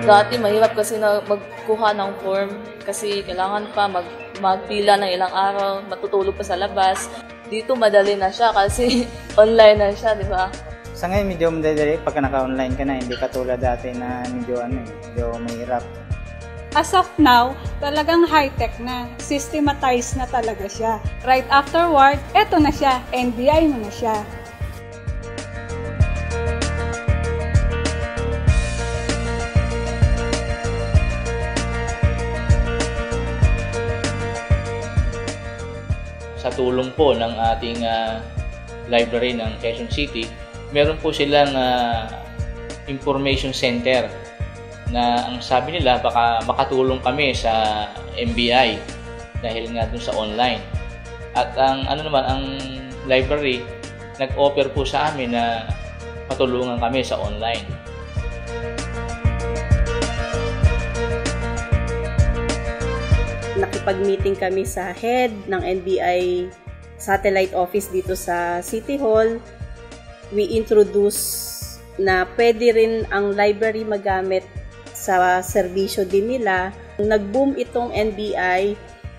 Dati mahirap kasi na magkuha ng form kasi kailangan pa magpila ng ilang araw, matutulog pa sa labas. Dito madali na siya kasi online na siya, di ba? Sa ngayon medyo madali pagka naka-online ka na, hindi katulad dati na medyo mahirap. As of now, talagang high-tech na. Systematized na talaga siya. Right afterward, eto na siya. NBI mo na siya. Sa tulong po ng ating library ng Quezon City, meron po silang information center na ang sabi nila baka makatulong kami sa MBI dahil nga dun sa online. At ang ang library nag-offer po sa amin na matulungan kami sa online. Nakipag-meeting kami sa head ng NBI satellite office dito sa City Hall. We introduce na pwede rin ang library magamit sa serbisyo din nila. Nag-boom itong NBI.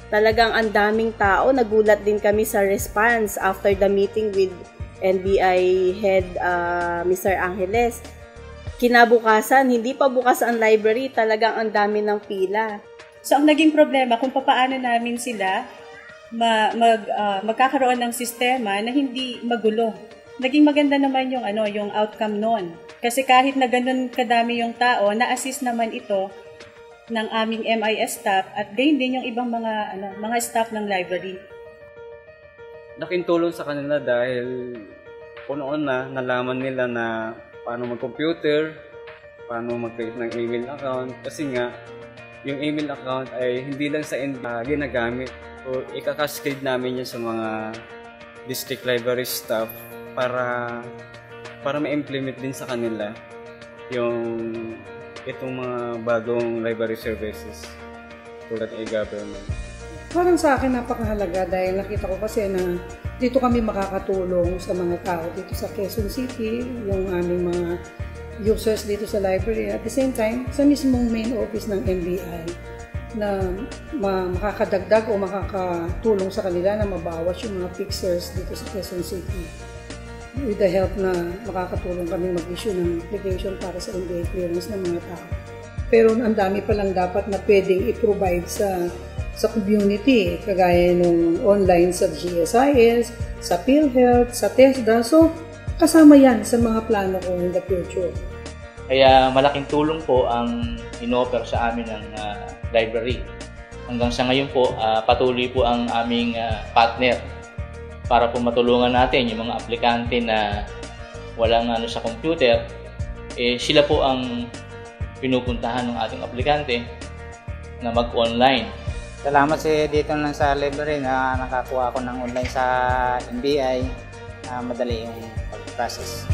Talagang ang daming tao. Nagulat din kami sa response after the meeting with NBI head Mr. Angeles. Kinabukasan, hindi pa bukas ang library. Talagang ang dami ng pila. So, ang naging problema kung paano namin sila magkakaroon ng sistema na hindi magulo. Naging maganda naman yung outcome noon. Kasi kahit na ganun kadami yung tao, na-assist naman ito ng aming MIS staff at gayon din yung ibang mga staff ng library. Laking tulong sa kanila dahil noon na nalaman nila na paano mag-computer, paano mag-create ng email account. Kasi nga, yung email account ay hindi lang sa ginagamit. So, ikakascade namin yan sa mga district library staff para ma-implement din sa kanila itong mga bagong library services tulad ng e-government. Parang sa akin napakahalaga dahil nakita ko kasi na dito kami makakatulong sa mga tao dito sa Quezon City, yung aming mga users dito sa library. At the same time, sa mismong main office ng NBI na makakadagdag o makakatulong sa kanila na mabawas yung mga fixers dito sa Quezon City. With the help na makakatulong kami mag-issue ng application para sa NBI clearance ng mga tao. Pero ang dami pa lang dapat na pwedeng i-provide sa community, kagaya nung online sa GSIS, sa PhilHealth, sa TESDA. So, kasama yan sa mga plano ko in the future. Kaya malaking tulong po ang in-offer sa amin ng library. Hanggang sa ngayon po, patuloy po ang aming partner para po matulungan natin yung mga aplikante na walang sa computer. Sila po ang pinupuntahan ng ating aplikante na mag-online. Salamat dito lang sa library na nakakuha ako ng online sa NBI. Madali yung pag-process.